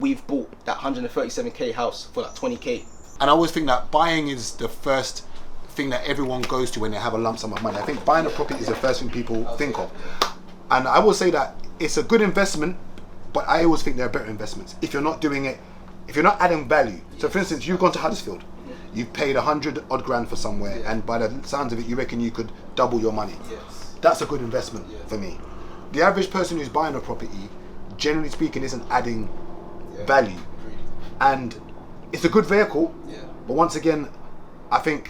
we've bought that 137k house for like 20k. And I always think that buying is the first thing that everyone goes to when they have a lump sum of money. I think buying a property is the first thing people think of. And I will say that it's a good investment, but I always think there are better investments. If you're not doing it, if you're not adding value. So for instance, you've gone to Huddersfield, you've paid 100 odd grand for somewhere, and by the sounds of it, you reckon you could double your money. Yes. That's a good investment for me. The average person who's buying a property, generally speaking, isn't adding value. And it's a good vehicle, but once again, I think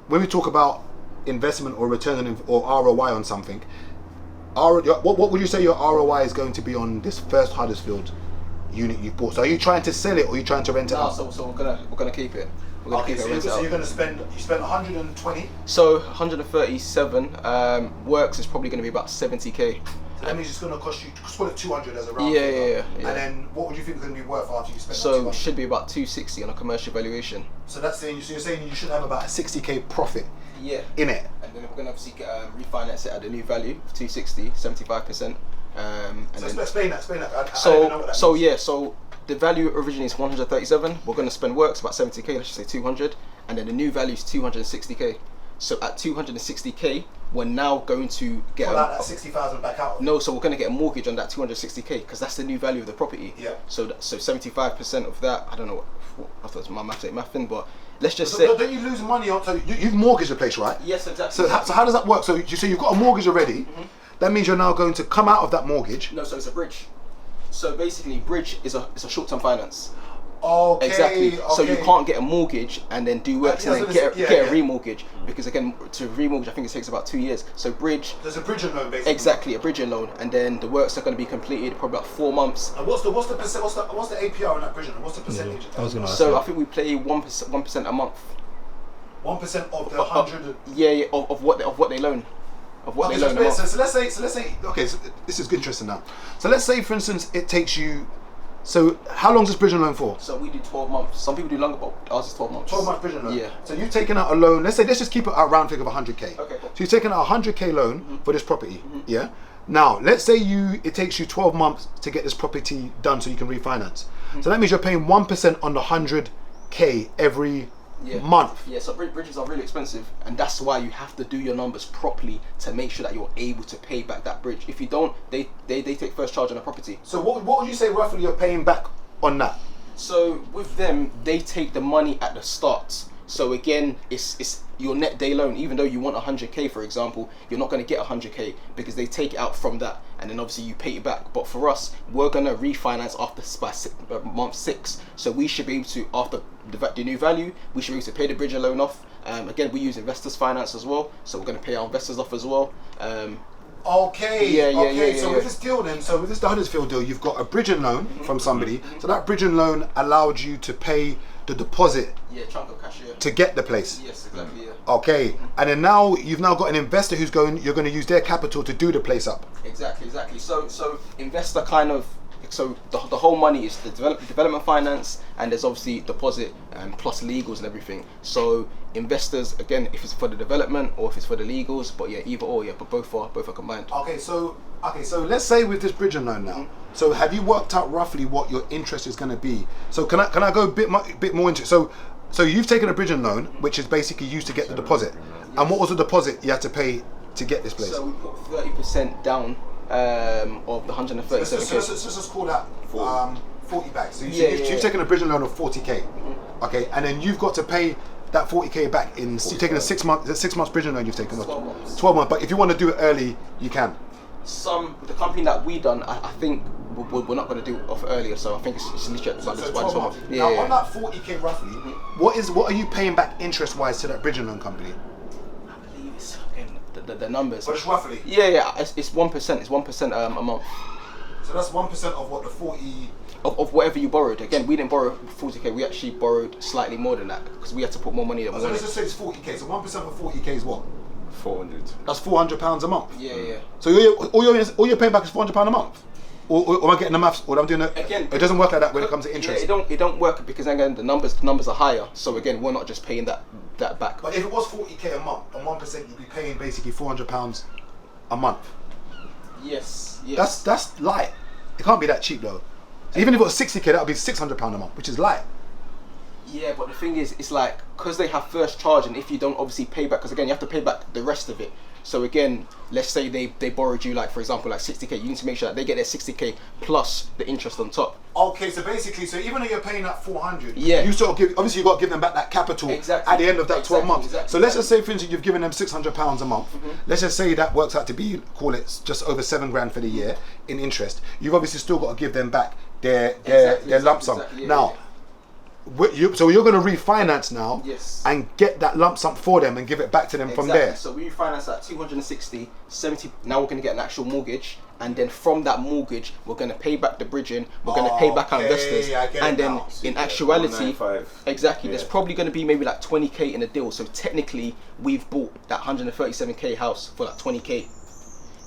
when we talk about investment or return on, or ROI on something, what would you say your ROI is going to be on this first Huddersfield unit you've bought? So are you trying to sell it or are you trying to rent it out? So we're gonna keep it. We're gonna keep it. So you're gonna spend 120. So 137 works is probably gonna be about 70k. So that means it's gonna cost you, call it 200 as a round figure. Yeah. And then what would you think it's gonna be worth after you spend? So it should be about 260 on a commercial valuation. So that's saying, so you're saying you should have about a 60k profit. In it. And then we're gonna obviously refinance it at a new value of 260, 75%. And so then, explain that. I don't know what that so means. Yeah, so the value originally is 137. We're gonna spend works about 70k. Let's just say 200, and then the new value is 260k. So at 260k, we're now going to get that 60,000 back out. No, so we're going to get a mortgage on that 260k because that's the new value of the property. Yeah. So 75% of that, I don't know what I thought it was my mathing, but let's just say. Don't you lose money on? So you've mortgaged the place, right? Yes, exactly. So how does that work? So you've got a mortgage already. That means you're now going to come out of that mortgage. No, so it's a bridge. So basically, bridge is a short-term finance. Okay. Exactly. So you can't get a mortgage and then do works and then get a remortgage, because again, to remortgage I think it takes about 2 years. So bridge. There's a bridging loan basically. Exactly, a bridging loan, and then the works are going to be completed probably about 4 months. And what's the APR on that bridging loan? What's the percentage? I was going to ask. So I think we pay 1% a month. 1% of the 100. Yeah, of what they loan. Of what they loan. So let's say. Okay, so this is interesting now. So let's say, for instance, it takes you. So how long is this bridging loan for? So we do 12 months. Some people do longer, but ours is 12 months. 12 month bridging loan. Yeah. So you've taken out a loan. Let's just keep it a round figure of 100k. Okay. Cool. So you've taken out a 100k loan for this property. Yeah. Now let's say it takes you 12 months to get this property done, so you can refinance. So that means you're paying 1% on the 100k every month. Yeah. So bridges are really expensive, and that's why you have to do your numbers properly to make sure that you're able to pay back that bridge. If you don't, they take first charge on a property. So what would you say roughly you're paying back on that? So with them, they take the money at the start. So again, it's your net day loan. Even though you want 100k, for example, you're not going to get 100k because they take it out from that, and then obviously you pay it back. But for us, we're going to refinance after month 6. So we should be able to, after the new value, we should be able to pay the bridge loan off. Again, we use investors finance as well, so we're going to pay our investors off as well. Okay. So with this deal then, with this Huddersfield deal, you've got a bridging loan from somebody. So that bridging loan allowed you to pay the deposit. Yeah, chunk of cash. Yeah. To get the place. Yes, exactly. Yeah. Okay, and then you've now got an investor you're going to use their capital to do the place up. Exactly. So investor kind of. So the whole money is the development finance, and there's obviously deposit plus legals and everything. So investors, again, if it's for the development or if it's for the legals, but yeah, either or, but both are combined. Okay, so let's say with this bridging loan now. So have you worked out roughly what your interest is going to be? So can I go a bit more into it? So you've taken a bridging loan, which is basically used to get the deposit. Yes. And what was the deposit you had to pay to get this place? So we put 30% down. Of the 137k. So let's call that 40 bags. So you've taken a bridging loan of 40k. Okay, and then you've got to pay that 40k back in. You've taken a 6 months bridging loan. You've taken 12 months. 12 months. But if you want to do it early, you can. The company that we done, I think we're not going to do it off earlier. So I think it's literally about this 12 months. Now on that 40k roughly, what are you paying back interest wise to that bridging loan company? The numbers. But it's roughly. Yeah. It's 1%. It's 1% a month. So that's 1% of what the 40. Of whatever you borrowed. Again, we didn't borrow 40k. We actually borrowed slightly more than that because we had to put more money. So let's just say it's 40k. So 1% of 40k is what? 400. That's £400 a month. Yeah. So all you're paying back is £400 a month. Or am I getting the maths? Or I'm doing it? Again, it doesn't work like that when it comes to interest. Yeah, it don't work because again the numbers are higher. So again, we're not just paying that back. But if it was 40k a month, on 1% you'd be paying basically £400 a month. Yes. That's light. It can't be that cheap though. So even if it was 60k, that would be £600 a month, which is light. Yeah, but the thing is, it's like, because they have first charge, and if you don't obviously pay back, because again, you have to pay back the rest of it. So again, let's say they borrowed you, like, for example, like 60k, you need to make sure that they get their 60k plus the interest on top. Okay, so basically, so even though you're paying that 400, yeah, you sort of give, obviously you got to give them back that capital at the end of that 12 months. So let's just say, for instance, you've given them £600 a month. Let's just say that works out to be, call it just over £7,000 for the year in interest. You've obviously still got to give them back their lump sum. Now, so you're going to refinance now, and get that lump sum for them and give it back to them from there. So we refinance at 260, 70. Now we're going to get an actual mortgage, and then from that mortgage, we're going to pay back the bridging. We're going to pay back our investors, and then in actuality, there's probably going to be maybe like 20k in a deal. So technically, we've bought that 137k house for like 20k,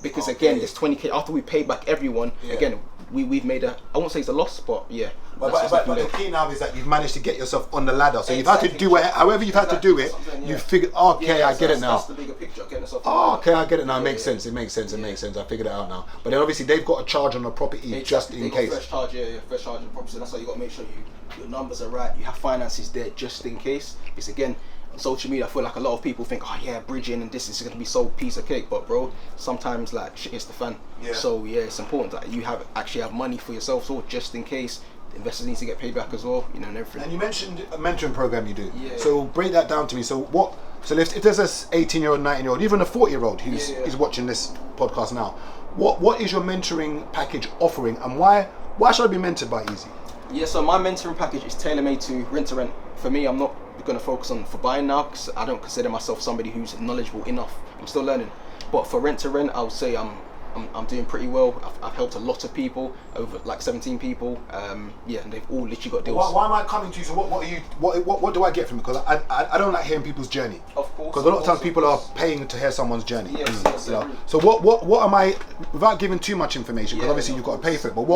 because again, there's 20k after we pay back everyone. Again, we've made I won't say it's a loss, but yeah. But the key now is that you've managed to get yourself on the ladder. So you've had to do it, however you've had to do it, you've figured, okay, I get it now. That's the bigger picture, okay, I get it now. It makes sense. It makes sense. I figured it out now. But then obviously they've got a charge on the property just in case. First charge, first charge on the property. So that's why you got to make sure your numbers are right. You have finances there just in case. Because again, on social media, I feel like a lot of people think, oh yeah, bridging and this is going to be so piece of cake. But bro, sometimes like shit hits the fan. So yeah, it's important that you actually have money for yourself, so just in case. Investors need to get paid back as well, and everything. And you mentioned a mentoring program you do. So break that down to me. So if there's this 18-year-old, 19-year-old, even a 40-year-old who's watching this podcast now, what is your mentoring package offering, and why should I be mentored by Easy? Yeah, so my mentoring package is tailor-made to rent to rent. For me, I'm not going to focus on for buying now, because I don't consider myself somebody who's knowledgeable enough. I'm still learning. But for rent to rent, I would say I'm doing pretty well. I've helped a lot of people, over like 17 people. And they've all literally got deals. Why am I coming to you? So what do I get from it? Because I don't like hearing people's journey. Of course. Because a lot of times people are paying to hear someone's journey. So what am I, without giving too much information, because obviously you've got to pay for it, but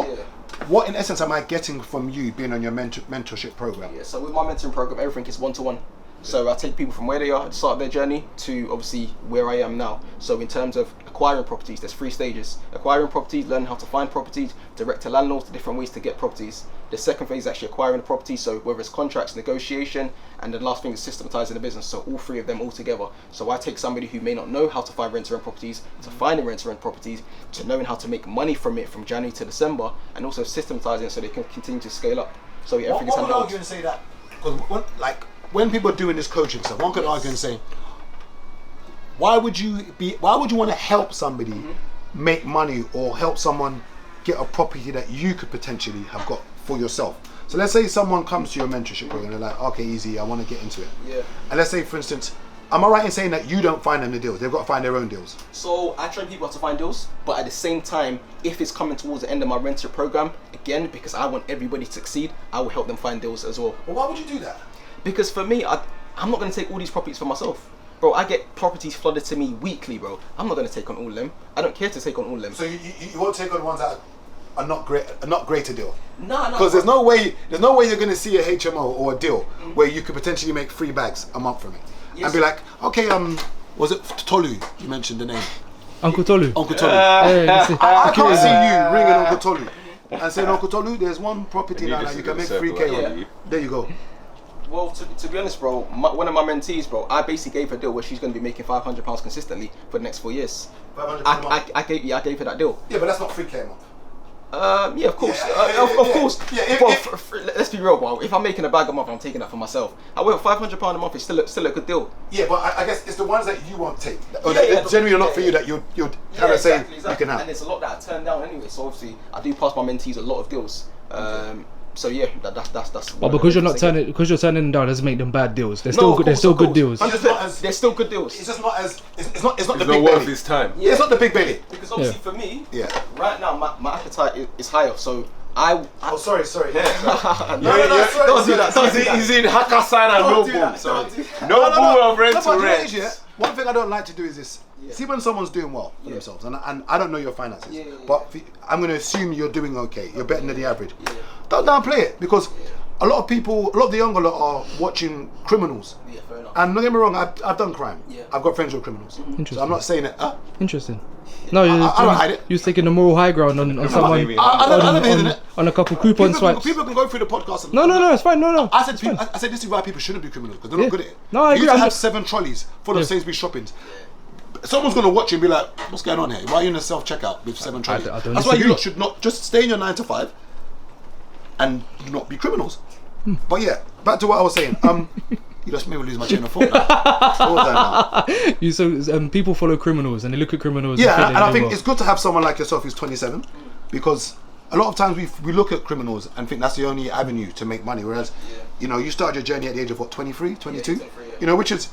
what in essence am I getting from you being on your mentorship program? So with my mentoring program, everything is one-to-one. So I take people from where they are at the start of their journey to obviously where I am now. So in terms of acquiring properties, there's 3 stages. Acquiring properties, learning how to find properties, direct to landlords, the different ways to get properties. The second phase is actually acquiring the property, so whether it's contracts, negotiation, and the last thing is systematizing the business. So all 3 of them all together. So I take somebody who may not know how to find rent-to-rent properties, to finding rent-to-rent properties, to knowing how to make money from it from January to December, and also systematizing so they can continue to scale up. So everything is handled. What would argue and say that? Because when people are doing this coaching stuff, one could argue and say, why would you want to help somebody make money or help someone get a property that you could potentially have got for yourself? So let's say someone comes to your mentorship program and they're like, okay, Easy, I want to get into it. And let's say, for instance, am I right in saying that you don't find them the deals? They've got to find their own deals. So I train people how to find deals, but at the same time, if it's coming towards the end of my renter program, again, because I want everybody to succeed, I will help them find deals as well. Well, why would you do that? Because for me, I'm not going to take all these properties for myself. Bro, I get properties flooded to me weekly, bro. I'm not going to take on all of them. I don't care to take on all of them. So you won't take on ones that are not great a deal? No. Because there's no way you're going to see a HMO or a deal where you could potentially make 3 bags a month from it. And be like, okay, was it Tolu? You mentioned the name. Uncle Tolu. Uncle Tolu. I can't see you ringing Uncle Tolu and saying, Uncle Tolu, there's one property now that you can make 3K on. There you go. Well, to be honest, bro, one of my mentees, bro, I basically gave her a deal where she's going to be making £500 consistently for the next 4 years. I gave her that deal. Yeah, but that's not 3K a month. Yeah, of course, of course. Let's be real, bro. If I'm making a bag a month, I'm taking that for myself. However, £500 a month is still a good deal. Yeah, but I guess it's the ones that you won't take, or that generally are not for you, that you're kind of saying you can have. And there's a lot that I turn down anyway. So obviously, I do pass my mentees a lot of deals. So yeah, that's. But because you're turning them down doesn't make them bad deals. They're still good. They're still good deals. They're still good deals. It's just not as. It's not the It's big not worth belly. his time. Yeah, it's not the big belly. Because obviously for me, right now my appetite is higher. So Oh, sorry. no, don't do that. He's in Hakkasan and no bull. No bull of rent to rent. One thing I don't like to do is this. See when someone's doing well for themselves, and I don't know your finances, but I'm going to assume you're doing okay. You're better than the average. Don't downplay it, because a lot of the younger lot are watching criminals. Yeah, fair enough. And don't get me wrong, I've done crime. Yeah. I've got friends who are criminals. Interesting. So I'm not saying it. Interesting. No, I don't hide it. you was taking the moral high ground on someone. I never hidden it. On a couple coupon swipes. People can go through the podcast. And, No, it's fine. No. I said this is why people shouldn't be criminals because they're not good at it. No, I you agree. used to I'm have just- 7 trolleys full of Sainsbury's shoppings. Someone's gonna watch you and be like, "What's going on here? Why are you in a self checkout with 7 trolleys?" I don't That's why you disagree. lot should not just stay in your 9 to 5 and not be criminals. But yeah, back to what I was saying. You just made me lose my chain of thought. Now. What was that now? People follow criminals and they look at criminals. Yeah, and I they think will. it's good to have someone like yourself who's 27 because a lot of times we look at criminals and think that's the only avenue to make money. Whereas, you know, you started your journey at the age of what, 23, 22? 23, yeah. You know, which is,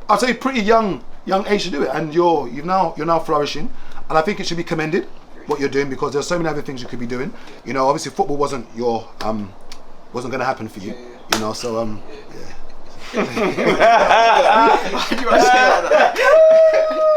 I'd say, pretty young age to do it. And you're now flourishing, and I think it should be commended what you're doing because there's so many other things you could be doing. You know, obviously football wasn't going to happen for you. You know, so Why do I say like that?